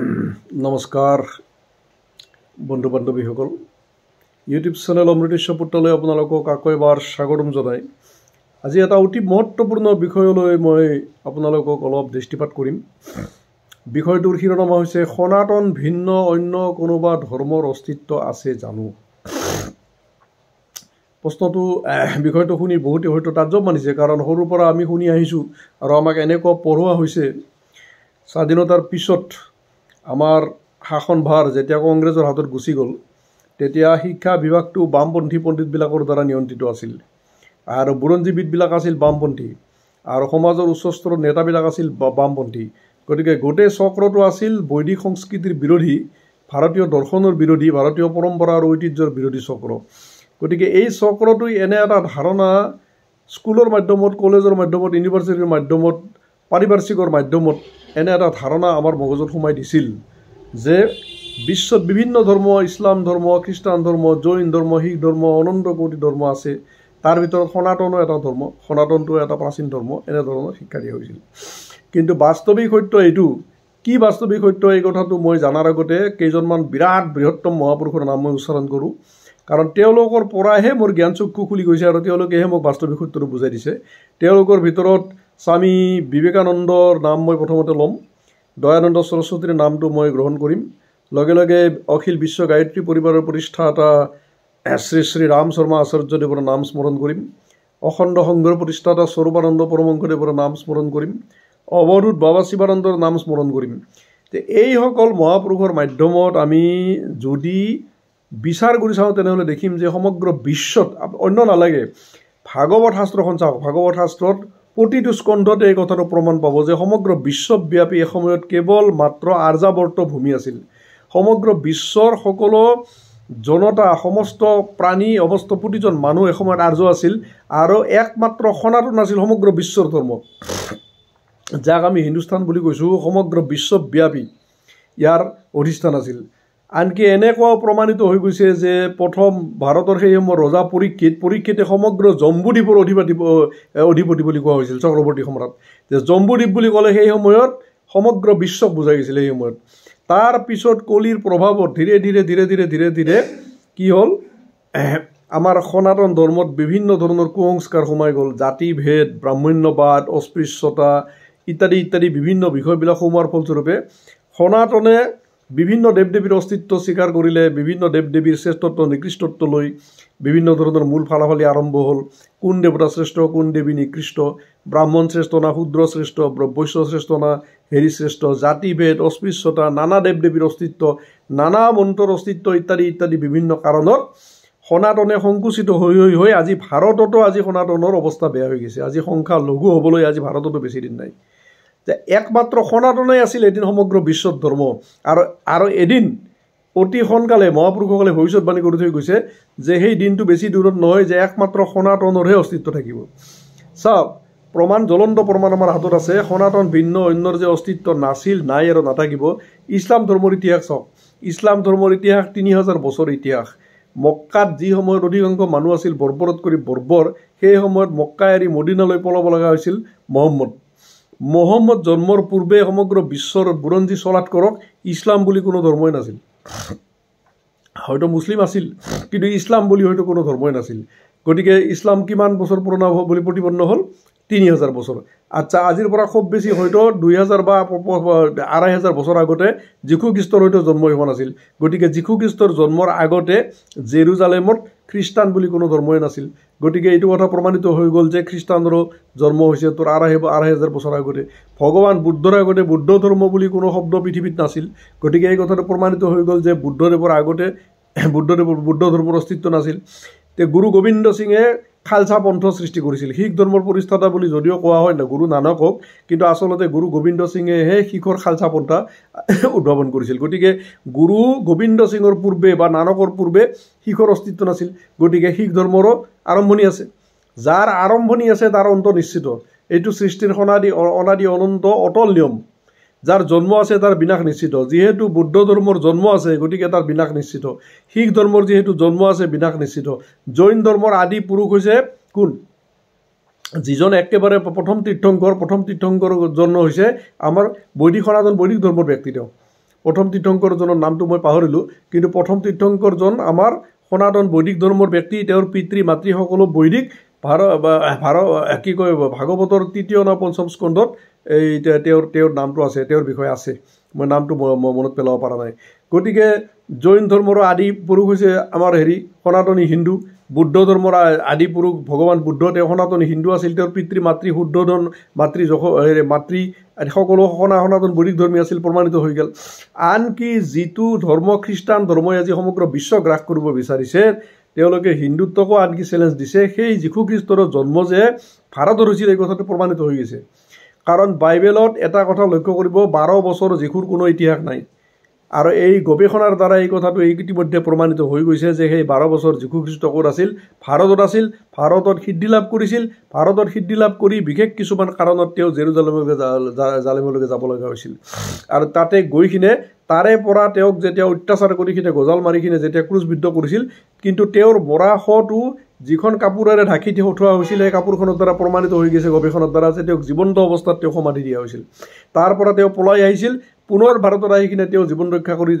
নমস্কাৰ বন্ধু বান্ধৱীসকল, YouTube channel অমৃতেশ্বৰ পুত্ৰলৈ আপোনালোকক আকৌ এবাৰ স্বাগতম জনাই আজি এটা অতি মহত্বপূৰ্ণ বিষয়লৈ মই আপোনালোকক অলপ দৃষ্টিপাত কৰিম। বিষয়টোৰ শিৰোনাম হৈছে সনাতন ভিন্ন অন্য কোনোবা ধৰ্মৰ অস্তিত্ব আছে জানো। প্ৰশ্নটো বিষয়টো শুনি বহুতে হয়তো তাজ্জব মানিছে, কাৰণ সৰুৰ পৰা আমি শুনি আহিছোঁ আৰু আমাক এনেকুৱা পঢ়োৱা হৈছে স্বাধীনতাৰ পিছত আমাৰ শাসনভাৰ যেতিয়া কংগ্ৰেছৰ হাতত গুচি গ'ল, তেতিয়া শিক্ষা বিভাগটো বামপন্থী পণ্ডিতবিলাকৰ দ্বাৰা নিয়ন্ত্ৰিত আছিল আৰু বুৰঞ্জীবিদবিলাক আছিল বামপন্থী আৰু সমাজৰ উচ্চ স্তৰৰ নেতাবিলাক আছিল বামপন্থী। গতিকে গোটেই চক্ৰটো আছিল বৈদিক সংস্কৃতিৰ বিৰোধী, ভাৰতীয় দৰ্শনৰ বিৰোধী, ভাৰতীয় পৰম্পৰা আৰু ঐতিহ্যৰ বিৰোধী চক্ৰ। গতিকে এই চক্ৰটোই এনে এটা ধাৰণা স্কুলৰ মাধ্যমত, কলেজৰ মাধ্যমত, ইউনিভাৰ্চিটিৰ মাধ্যমত, পাৰিপাৰ্শ্বিকৰ মাধ্যমত এনে এটা ধাৰণা আমাৰ মগজুত সোমাই দিছিল যে বিশ্বত বিভিন্ন ধৰ্ম, ইছলাম ধৰ্ম, খ্ৰীষ্টান ধৰ্ম, জৈন ধৰ্ম, শিখ ধৰ্ম, অনন্ত কোটি ধৰ্ম আছে, তাৰ ভিতৰত সনাতনো এটা ধৰ্ম, সনাতনটো এটা প্ৰাচীন ধৰ্ম, এনেধৰণৰ শিক্ষা দিয়া হৈছিল। কিন্তু বাস্তৱিক সত্য এইটো কি? বাস্তৱিক সত্য এই কথাটো মই জনাৰ আগতে কেইজনমান বিৰাট বৃহত্তম মহাপুৰুষৰ নাম মই উচ্চাৰণ কৰোঁ, কাৰণ তেওঁলোকৰ পৰাহে মোৰ জ্ঞান চক্ষু খুলি গৈছে আৰু তেওঁলোকেহে মোক বাস্তৱিক সত্যটো বুজাই দিছে। তেওঁলোকৰ ভিতৰত স্বামী বিবেকানন্দৰ নাম মই প্ৰথমতে ল'ম, দয়ানন্দ সৰস্বতীৰ নামটো মই গ্ৰহণ কৰিম, লগে লগে অখিল বিশ্ব গায়ত্ৰী পৰিবাৰৰ প্ৰতিষ্ঠাতা শ্ৰী শ্ৰী ৰাম শৰ্মা আচাৰ্যদেৱৰ নাম স্মৰণ কৰিম, অখণ্ড সংঘৰ প্ৰতিষ্ঠাতা স্বৰূপানন্দ পৰমহংসদেৱৰ নাম স্মৰণ কৰিম, অৱধূত বাবা শিৱানন্দৰ নাম স্মৰণ কৰিম। এইসকল মহাপুৰুষৰ মাধ্যমত আমি যদি বিচাৰ কৰি চাওঁ তেনেহ'লে দেখিম যে সমগ্ৰ বিশ্বত অন্য নালাগে, ভাগৱত শাস্ত্ৰখন চাওক, ভাগৱত শাস্ত্ৰত প্ৰতিটো স্কন্ধতে এই কথাটো প্ৰমাণ পাব যে সমগ্ৰ বিশ্বব্যাপী এসময়ত কেৱল মাত্ৰ আৰ্যাবৰ্ত ভূমি আছিল। সমগ্ৰ বিশ্বৰ সকলো জনতা, সমস্ত প্ৰাণী, সমস্ত প্ৰতিজন মানুহ এসময়ত আৰ্য আছিল আৰু একমাত্ৰ সনাতন আছিল সমগ্ৰ বিশ্বৰ ধৰ্ম, যাক আমি হিন্দুস্তান বুলি কৈছোঁ। সমগ্ৰ বিশ্বব্যাপী ইয়াৰ অধিষ্ঠান আছিল। আনকি এনেকুৱাও প্ৰমাণিত হৈ গৈছে যে প্ৰথম ভাৰতৰ সেই সময়ৰ ৰজা পৰীক্ষিতে সমগ্ৰ জম্বুদ্বীপৰ অধিপতি বুলি কোৱা হৈছিল, চক্ৰৱৰ্তী সম্ৰাট। যে জম্বুদ্বীপ বুলি ক'লে সেই সময়ত সমগ্ৰ বিশ্বক বুজাই গৈছিল সেই সময়ত। তাৰ পিছত কলিৰ প্ৰভাৱত ধীৰে ধীৰে কি হ'ল, আমাৰ সনাতন ধৰ্মত বিভিন্ন ধৰণৰ কুসংস্কাৰ সোমাই গ'ল। জাতিভেদ, ব্ৰাহ্মণ্যবাদ, অস্পৃশ্যতা ইত্যাদি ইত্যাদি বিভিন্ন বিষয়বিলাক সোমোৱাৰ ফলস্বৰূপে সনাতনে বিভিন্ন দেৱ দেৱীৰ অস্তিত্ব স্বীকাৰ কৰিলে, বিভিন্ন দেৱ দেৱীৰ শ্ৰেষ্ঠত্ব নিকৃষ্টত্ব লৈ বিভিন্ন ধৰণৰ মূল ফালাফালি আৰম্ভ হ'ল। কোন দেৱতা শ্ৰেষ্ঠ, কোন দেৱী নিকৃষ্ট, ব্ৰাহ্মণ শ্ৰেষ্ঠ না শূদ্ৰ শ্ৰেষ্ঠ, বৈশ্য শ্ৰেষ্ঠ না শ্ৰেষ্ঠ, জাতিভেদ, অস্পৃশ্যতা, নানা দেৱ দেৱীৰ অস্তিত্ব, নানা মন্ত্ৰৰ অস্তিত্ব ইত্যাদি ইত্যাদি বিভিন্ন কাৰণত সনাতনে সংকুচিত হৈ আজি ভাৰততো আজি সনাতনৰ অৱস্থা বেয়া হৈ গৈছে। আজি সংখ্যা লঘু হ'বলৈ আজি ভাৰততো বেছি দিন নাই। যে একমাত্ৰ সনাতনেই আছিল এদিন সমগ্ৰ বিশ্বত ধৰ্ম, আৰু এদিন অতি সোনকালে মহাপুৰুষসকলে ভৱিষ্যতবাণী কৰি থৈ গৈছে যে সেই দিনটো বেছি দূৰত নহয় যে একমাত্ৰ সনাতনৰহে অস্তিত্ব থাকিব। চাওক, প্ৰমাণ, জ্বলন্ত প্ৰমাণ আমাৰ হাতত আছে। সনাতন ভিন্ন অন্যৰ যে অস্তিত্ব নাছিল, নাই আৰু নাথাকিব। ইছলাম ধৰ্মৰ ইতিহাস চাওক, ইছলাম ধৰ্মৰ ইতিহাস 3000 বছৰ ইতিহাস। মক্কাত যি সময়ত অধিকাংশ মানুহ আছিল বৰ্বৰত কৰি বৰ্বৰ, সেই সময়ত মক্কা এৰি মদিনালৈ পলাব লগা হৈছিল মহম্মদ জন্মৰ পূৰ্বে সমগ্ৰ বিশ্বৰ বুৰঞ্জী চলাত কৰক, ইছলাম বুলি কোনো ধৰ্মই নাছিল। হয়তো মুছলিম আছিল, কিন্তু ইছলাম বুলি হয়তো কোনো ধৰ্মই নাছিল। গতিকে ইছলাম কিমান বছৰ পুৰণা বুলি প্ৰতিপন্ন হ'ল? 3000 বছৰ। আচ্ছা, আজিৰ পৰা খুব বেছি হয়তো 2000 বা 2500 বছৰ আগতে যীশু খ্ৰীষ্টৰ হয়তো জন্ম হোৱা নাছিল। গতিকে যীশু খ্ৰীষ্টৰ জন্মৰ আগতে জেৰুজালেমত খ্ৰীষ্টান বুলি কোনো ধৰ্মই নাছিল। গতিকে এইটো কথা প্ৰমাণিত হৈ গ'ল যে খ্ৰীষ্টানৰো জন্ম হৈছে তোৰ 2500 বছৰ আগতে। ভগৱান বুদ্ধৰ আগতে বুদ্ধ ধৰ্ম বুলি কোনো শব্দ পৃথিৱীত নাছিল। গতিকে এই কথাটো প্ৰমাণিত হৈ গ'ল যে বুদ্ধদেৱৰ আগতে বুদ্ধ ধৰ্মৰ অস্তিত্ব নাছিল। গুৰু গোবিন্দ সিঙে খালসা পন্থ সৃষ্টি কৰিছিল। শিখ ধৰ্মৰ প্ৰতিষ্ঠাতা বুলি যদিও কোৱা হয় না গুৰু নানকক, কিন্তু আচলতে গুৰু গোবিন্দ সিঙেহে শিখৰ খালসা পন্থা উদ্ভাৱন কৰিছিল। গতিকে গুৰু গোবিন্দ সিঙৰ পূৰ্বে বা নানকৰ পূৰ্বে শিখৰ অস্তিত্ব নাছিল। গতিকে শিখ ধৰ্মৰো আৰম্ভণি আছে। যাৰ আৰম্ভণি আছে তাৰ অন্ত নিশ্চিত। এইটো সৃষ্টিৰ অনাদি অনন্ত অটল নিয়ম। যাৰ জন্ম আছে তাৰ বিনাশ নিশ্চিত। যিহেতু বুদ্ধ ধৰ্মৰ জন্ম আছে, গতিকে তাৰ বিনাশ নিশ্চিত। শিখ ধৰ্মৰ যিহেতু জন্ম আছে, বিনাশ নিশ্চিত। জৈন ধৰ্মৰ আদি পুৰুষ হৈছে কোন? যিজন একেবাৰে প্ৰথম তীৰ্থংকৰ জন্ম হৈছে আমাৰ বৈদিক সনাতন বৈদিক ধৰ্মৰ ব্যক্তি। তেওঁ প্ৰথম তীৰ্থংকৰজনৰ নামটো মই পাহৰিলোঁ, কিন্তু প্ৰথম তীৰ্থংকৰজন আমাৰ সনাতন বৈদিক ধৰ্মৰ ব্যক্তি। তেওঁৰ পিতৃ মাতৃ সকলো বৈদিক। কি কয় ভাগৱতৰ ৩য় না ৫ম স্কন্ধত এই তেওঁৰ নামটো আছে, তেওঁৰ বিষয়ে আছে। মই নামটো মনত পেলাব পৰা নাই। গতিকে জৈন ধৰ্মৰ আদি পুৰুষ হৈছে আমাৰ সনাতনী হিন্দু। বুদ্ধ ধৰ্মৰ আদি পুৰুষ ভগৱান বুদ্ধ, তেওঁ সনাতনী হিন্দু আছিল। তেওঁৰ পিতৃ মাতৃ শুদ্ধোধন মাতৃ মাতৃ সকলো সনাতন বৈদিক ধৰ্মী আছিল, প্ৰমাণিত হৈ গ'ল। আনকি যিটো ধৰ্ম খ্ৰীষ্টান ধৰ্মই আজি সমগ্ৰ বিশ্ব গ্ৰাস কৰিব বিচাৰিছে, তেওঁলোকে হিন্দুত্বকো আনকি চেলেঞ্জ দিছে। সেই যীশুখ্ৰীষ্টৰ জন্ম যে ভাৰতত হৈছিল এই কথাটো প্ৰমাণিত হৈ গৈছে। কাৰণ বাইবেলত এটা কথা লক্ষ্য কৰিব, 12 বছৰ যীশুৰ কোনো ইতিহাস নাই। আৰু এই গৱেষণাৰ দ্বাৰা এই কথাটো ইতিমধ্যে প্ৰমাণিত হৈ গৈছে যে সেই 12 বছৰ যীশুখ্ৰীষ্ট ক'ত আছিল? ভাৰতত আছিল। ভাৰতত সিদ্ধি লাভ কৰিছিল। ভাৰতত সিদ্ধি লাভ কৰি বিশেষ কিছুমান কাৰণত তেওঁ জেৰুজালেমলৈকে যাব লগা হৈছিল। আৰু তাতে গৈ কিনে তাৰে পৰা তেওঁক যেতিয়া অত্যাচাৰ কৰি কিনে গজাল মাৰি কিনে যেতিয়া ক্ৰুচবিদ্ধ কৰিছিল, কিন্তু তেওঁৰ মৰাশটো যিখন কাপোৰেৰে ঢাকি উঠোৱা হৈছিল, সেই কাপোৰখনৰ দ্বাৰা প্ৰমাণিত হৈ গৈছে গৱেষণাৰ দ্বাৰা যে তেওঁক জীৱন্ত অৱস্থাত তেওঁ সমাধি দিয়া হৈছিল। তাৰ পৰা তেওঁ পলাই আহিছিল, পুনৰ ভাৰতত আহি কিনে তেওঁ জীৱন ৰক্ষা কৰি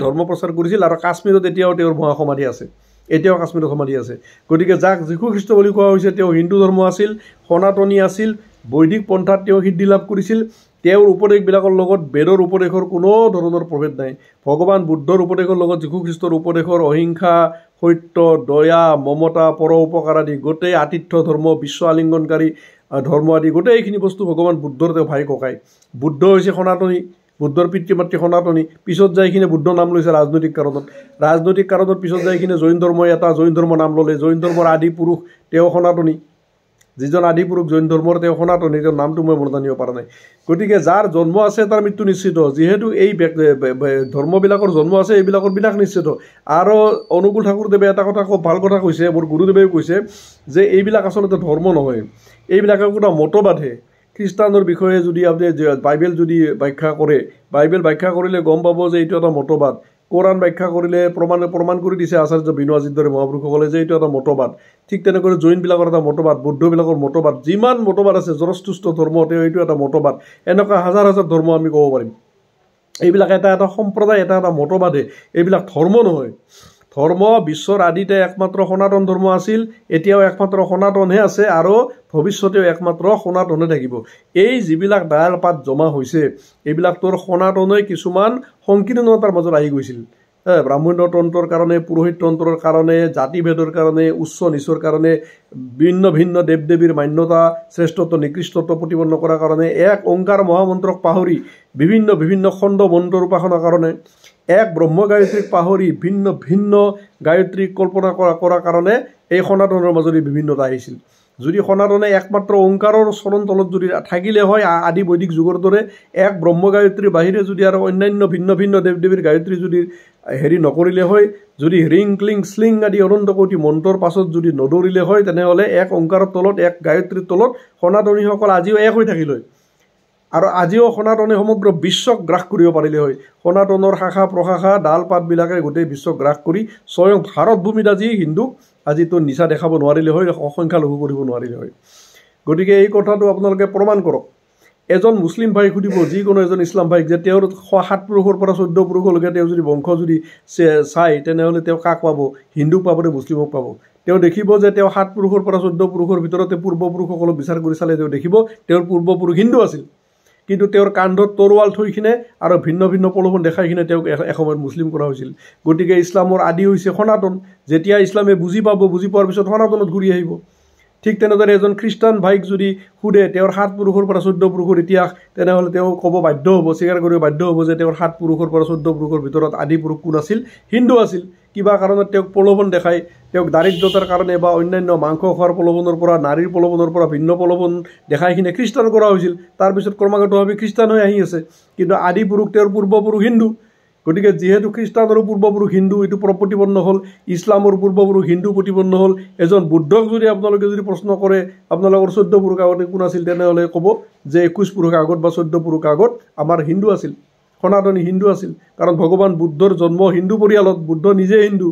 ধৰ্ম প্ৰচাৰ কৰিছিল। আৰু কাশ্মীৰত এতিয়াও তেওঁৰ সমাধি আছে, এতিয়াও কাশ্মীৰত সমাধি আছে। গতিকে যাক যীশুখ্ৰীষ্ট বুলি কোৱা হৈছে, তেওঁ হিন্দু ধৰ্ম আছিল, সনাতনী আছিল, বৈদিক পন্থাত তেওঁ সিদ্ধি লাভ কৰিছিল। তেওঁৰ উপদেশবিলাকৰ লগত বেদৰ উপদেশৰ কোনো ধৰণৰ প্ৰভেদ নাই। ভগৱান বুদ্ধৰ উপদেশৰ লগত যীশুখ্ৰীষ্টৰ উপদেশৰ অহিংসা, সত্য, দয়া, মমতা, পৰ উপকাৰ আদি গোটেই আতিথ্য ধৰ্ম, বিশ্ব আলিংগনকাৰী ধৰ্ম আদি গোটেইখিনি বস্তু ভগৱান বুদ্ধৰ তেওঁ ভাই ককাই। বুদ্ধ হৈছে সনাতনী, বুদ্ধৰ পিতৃ মাতৃ সনাতনী। পিছত যাই কিনে বুদ্ধ নাম লৈছে ৰাজনৈতিক কাৰণত পিছত যাই কিনে জৈন ধৰ্মই জৈন ধৰ্ম নাম ল'লে। জৈন ধৰ্মৰ আদি পুৰুষ তেওঁ সনাতনী, যিজন আদি পুৰুষ জৈন ধৰ্মৰ তেওঁ সনাতনী, তেওঁৰ নামটো মই মনত আনিব পৰা নাই। গতিকে যাৰ জন্ম আছে তাৰ মৃত্যু নিশ্চিত। যিহেতু এই ধৰ্মবিলাকৰ জন্ম আছে, এইবিলাকৰ বিনাশ নিশ্চিত। আৰু অনুকূল ঠাকুৰদেৱে এটা কথা খুব ভাল কথা কৈছে, মোৰ গুৰুদেৱেও কৈছে যে এইবিলাক আচলতে ধৰ্ম নহয়, এইবিলাক একোটা মতবাদহে। খ্ৰীষ্টানৰ বিষয়ে যদি আপুনি বাইবেল যদি ব্যাখ্যা কৰে, বাইবেল ব্যাখ্যা কৰিলে গম পাব যে এইটো এটা মতবাদ। কোৰাণ ব্যাখ্যা কৰিলে প্ৰমাণ কৰি দিছে আচাৰ্য বিনু আজিৰ দৰে মহাপুৰুষসকলে যে এইটো এটা মতবাদ। ঠিক তেনেকৈ জৈনবিলাকৰ এটা মতবাদ, বৌদ্ধবিলাকৰ মতবাদ, যিমান মতবাদ আছে, জৰস্থুষ্ট ধৰ্ম তেওঁ এইটো এটা মতবাদ। এনেকুৱা হাজাৰ হাজাৰ ধৰ্ম আমি ক'ব পাৰিম। এইবিলাক এটা এটা সম্প্ৰদায়, এটা এটা মতবাদে, এইবিলাক ধৰ্ম নহয়। ধৰ্ম বিশ্বৰ আদিতে একমাত্ৰ সনাতন ধৰ্ম আছিল, এতিয়াও একমাত্ৰ সনাতনহে আছে, আৰু ভৱিষ্যতেও একমাত্ৰ সনাতনে থাকিব। এই যিবিলাক ডাল পাত জমা হৈছে, এইবিলাক তোৰ সনাতনে কিছুমান সংকীৰ্ণতাৰ মাজত আহি গৈছিল। ব্ৰাহ্মণ্য তন্ত্ৰৰ কাৰণে, পুৰোহিত তন্ত্ৰৰ কাৰণে, জাতিভেদৰ কাৰণে, উচ্চ নিচৰ কাৰণে, ভিন্ন ভিন্ন দেৱ দেৱীৰ মান্যতা, শ্ৰেষ্ঠত্ব নিকৃষ্টত্ব প্ৰতিপন্ন কৰাৰ কাৰণে, এক ওংকাৰ মহামন্ত্ৰক পাহৰি বিভিন্ন বিভিন্ন খণ্ড মন্ত্ৰৰ উপাসনাৰ কাৰণে, এক ব্ৰহ্ম গায়ত্ৰীক পাহৰি ভিন্ন ভিন্ন গায়ত্ৰীক কল্পনা কৰাৰ কাৰণে এই সনাতনৰ মাজত বিভিন্নতা আহিছিল। যদি সনাতনে একমাত্ৰ ওংকাৰৰ চৰণ তলত যদি থাকিলে হয়, আদি বৈদিক যুগৰ দৰে এক ব্ৰহ্ম গায়ত্ৰীৰ বাহিৰে যদি আৰু অন্যান্য ভিন্ন ভিন্ন দেৱ দেৱীৰ গায়ত্ৰী যদি নকৰিলে হয়, যদি ৰিং ক্লিং শ্লিং আদি অনন্ত কোটি মন্ত্ৰৰ পাছত যদি নদৌৰিলে হয়, তেনেহ'লে এক ওংকাৰৰ তলত, এক গায়ত্ৰীৰ তলত সনাতনীসকল আজিও এক হৈ থাকিল হয়। আৰু আজিও সনাতনে সমগ্ৰ বিশ্বক গ্ৰাস কৰিব পাৰিলে হয়। সনাতনৰ শাখা প্ৰশাখা ডাল পাতবিলাকে গোটেই বিশ্বক গ্ৰাস কৰি স্বয়ং ভাৰত ভূমিত আজি হিন্দুক আজিতো নিচা দেখাব নোৱাৰিলে হয়, সংখ্যালঘু কৰিব নোৱাৰিলে হয়। গতিকে এই কথাটো আপোনালোকে প্ৰমাণ কৰক। এজন মুছলিম ভাইক সুধিব, যিকোনো এজন ইছলাম ভাইক, যে তেওঁৰ 7 পুৰুষৰ পৰা 14 পুৰুষলৈকে তেওঁ যদি বংশ যদি চায়, তেনেহ'লে তেওঁ কাক পাব? হিন্দুক পাব নে মুছলিমক পাব? তেওঁ দেখিব যে তেওঁ 7 পুৰুষৰ পৰা 14 পুৰুষৰ ভিতৰতে পূৰ্বপুৰুষসকলক বিচাৰ কৰি চালে তেওঁ দেখিব তেওঁৰ পূৰ্বপুৰুষ হিন্দু আছিল। কিন্তু তেওঁৰ কান্ধত তৰোৱাল থৈ কিনে আৰু ভিন্ন ভিন্ন প্ৰলোভন দেখাই কিনে তেওঁক এসময়ত মুছলিম কৰা হৈছিল। গতিকে ইছলামৰ আদি হৈছে সনাতন। যেতিয়া ইছলামে বুজি পাব, বুজি পোৱাৰ পিছত সনাতনত ঘূৰি আহিব। ঠিক তেনেদৰে এজন খ্ৰীষ্টান ভাইক যদি সোধে তেওঁৰ 7 পুৰুষৰ পৰা 14 পুৰুষৰ ইতিহাস, তেনেহ'লে তেওঁ ক'ব বাধ্য হ'ব, স্বীকাৰ কৰিব বাধ্য হ'ব যে তেওঁৰ 7 পুৰুষৰ পৰা 14 পুৰুষৰ ভিতৰত আদি পুৰুষ কোন আছিল? হিন্দু আছিল। কিবা কাৰণত তেওঁক প্ৰলোভন দেখাই, তেওঁক দাৰিদ্ৰতাৰ কাৰণে বা অন্যান্য মাংস খোৱাৰ প্ৰলোভনৰ পৰা, নাৰীৰ প্ৰলোভনৰ পৰা ভিন্ন প্ৰলোভন দেখাই কিনে খ্ৰীষ্টান কৰা হৈছিল। তাৰপিছত ক্ৰমাগতভাৱে খ্ৰীষ্টান হৈ আহি আছে। কিন্তু আদি পুৰুষ তেওঁৰ পূৰ্বপুৰুষ হিন্দু। গতিকে যিহেতু খ্ৰীষ্টানৰো পূৰ্বপুৰুষ হিন্দু, এইটো প্ৰতিপন্ন হ'ল, ইছলামৰ পূৰ্বপুৰুষ হিন্দু প্ৰতিপন্ন হ'ল। এজন বুদ্ধক যদি আপোনালোকে যদি প্ৰশ্ন কৰে আপোনালোকৰ 14 পুৰুষ আগতে কোন আছিল, তেনেহ'লে ক'ব যে 21 পুৰুষ আগত বা 14 পুৰুষ আগত আমাৰ হিন্দু আছিল, সনাতনী হিন্দু আছিল। কাৰণ ভগৱান বুদ্ধৰ জন্ম হিন্দু পৰিয়ালত, বুদ্ধ নিজে হিন্দু।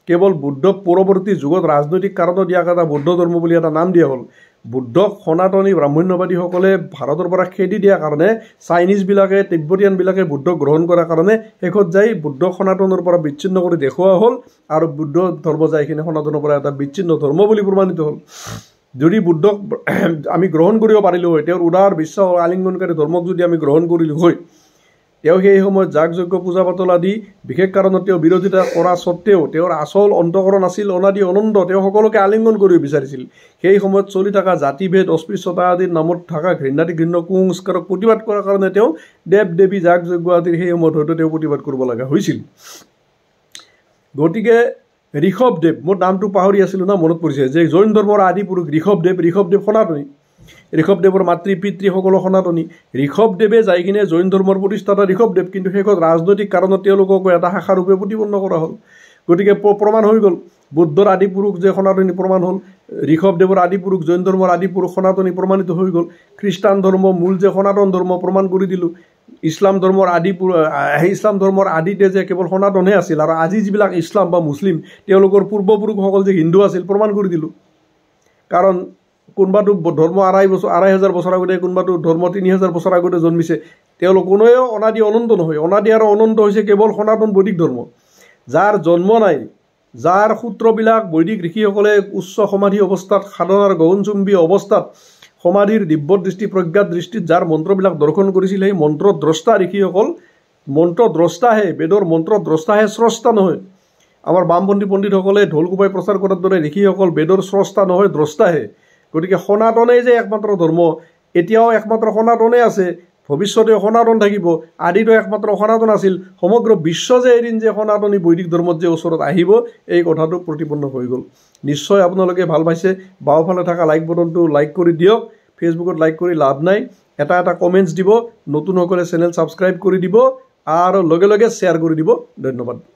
কেৱল বুদ্ধ পৰৱৰ্তী যুগত ৰাজনৈতিক কাৰণত দিয়াক এটা বৌদ্ধ ধৰ্ম বুলি এটা নাম দিয়া হ'ল বুদ্ধক সনাতনী ব্ৰাহ্মণ্যবাদীসকলে ভাৰতৰ পৰা খেদি দিয়াৰ কাৰণে চাইনিজবিলাকে তিব্বতীয়ানবিলাকে বুদ্ধক গ্ৰহণ কৰাৰ কাৰণে শেষত যাই বুদ্ধক সনাতনৰ পৰা বিচ্ছিন্ন কৰি দেখুওৱা হ'ল আৰু বুদ্ধ ধৰ্ম যাইখিনি সনাতনৰ পৰা এটা বিচ্ছিন্ন ধৰ্ম বুলি প্ৰমাণিত হ'ল যদি বুদ্ধক আমি গ্ৰহণ কৰিব পাৰিলোঁ হয় তেওঁৰ উদাৰ বিশ্বাস আলিংগনকাৰী ধৰ্মক যদি আমি গ্ৰহণ কৰিলোঁ হয় তেওঁ সেই সময়ত যাগযজ্ঞ পূজা পাতল আদি বিশেষ কাৰণত তেওঁ বিৰোধিতা কৰা স্বত্তেও তেওঁৰ আচল অন্তকৰণ আছিল অনাদি অনন্ত তেওঁ সকলোকে আলিংগন কৰিব বিচাৰিছিল সেই সময়ত চলি থকা জাতিভেদ অস্পৃশ্যতা আদিৰ নামত থকা ঘৃণাতি ঘৃণ্য কুসংস্কাৰক প্ৰতিবাদ কৰাৰ কাৰণে তেওঁ দেৱ দেৱী যাগযজ্ঞ আদিৰ সেই সময়ত হয়তো তেওঁ প্ৰতিবাদ কৰিব লগা হৈছিল গতিকে ঋষভদেৱ মোৰ নামটো পাহৰি আছিলোঁ না মনত পৰিছে যে জৈন ধৰ্মৰ আদি পুৰুষ ঋষভদেৱ সনাতনী ঋষভদেৱৰ মাতৃ পিতৃ সকলো সনাতনী ঋষভদেৱে যাই কিনে জৈন ধৰ্মৰ প্ৰতিষ্ঠাতা ঋষভদেৱ কিন্তু শেষত ৰাজনৈতিক কাৰণত তেওঁলোককো এটা শাখাৰূপে প্ৰতিপন্ন কৰা হ'ল গতিকে প্ৰমাণ হৈ গ'ল বুদ্ধৰ আদি পুৰুষ যে সনাতনী প্ৰমাণ হ'ল ঋষভদেৱৰ আদি পুৰুষ জৈন ধৰ্মৰ আদি পুৰুষ সনাতনী প্ৰমাণিত হৈ গ'ল খ্ৰীষ্টান ধৰ্ম মূল যে সনাতন ধৰ্ম প্ৰমাণ কৰি দিলোঁ ইছলাম ধৰ্মৰ আদিতে যে কেৱল সনাতনহে আছিল আৰু আজি যিবিলাক ইছলাম বা মুছলিম তেওঁলোকৰ পূৰ্বপুৰুষসকল যে হিন্দু আছিল প্ৰমাণ কৰি দিলোঁ কাৰণ কোনোবাটো ধৰ্ম 2,500 বছৰ আগতে কোনোবাটো ধৰ্ম 3,000 বছৰ আগতে জন্মিছে তেওঁলোক কোনোৱেও অনাদি অনন্ত নহয় অনাদি আৰু অনন্ত হৈছে কেৱল সনাতন বৈদিক ধৰ্ম যাৰ জন্ম নাই যাৰ সূত্ৰবিলাক বৈদিক ঋষিসকলে উচ্চ সমাধি অৱস্থাত সাধনাৰ গগনচুম্বী অৱস্থাত সমাধিৰ দিব্য দৃষ্টি প্ৰজ্ঞাত দৃষ্টিত যাৰ মন্ত্ৰবিলাক দৰ্শন কৰিছিল সেই মন্ত্ৰদ্ৰষ্টা ঋষিসকল মন্ত্ৰদ্ৰষ্টাহে বেদৰ মন্ত্ৰদ্ৰষ্টাহে স্ৰষ্টা নহয় আমাৰ বামপন্থী পণ্ডিতসকলে ঢোল কোবাই প্ৰচাৰ কৰাৰ দৰে ঋষিসকল বেদৰ স্ৰষ্টা নহয় দ্ৰষ্টাহে গতিকে সনাতনেই যে একমাত্ৰ ধৰ্ম এতিয়াও একমাত্ৰ সনাতনে আছে ভৱিষ্যতেও সনাতন থাকিব আদিতো একমাত্ৰ সনাতন আছিল সমগ্ৰ বিশ্ব যে এদিন যে সনাতনী বৈদিক ধৰ্মত যে ওচৰত আহিব এই কথাটো প্ৰতিপন্ন হৈ গ'ল নিশ্চয় আপোনালোকে ভাল পাইছে বাওঁফালে থকা লাইক বটনটো লাইক কৰি দিয়ক ফেচবুকত লাইক কৰি লাভ নাই এটা কমেণ্টছ দিব নতুনসকলে চেনেল ছাবস্ক্ৰাইব কৰি দিব আৰু লগে লগে শ্বেয়াৰ কৰি দিব ধন্যবাদ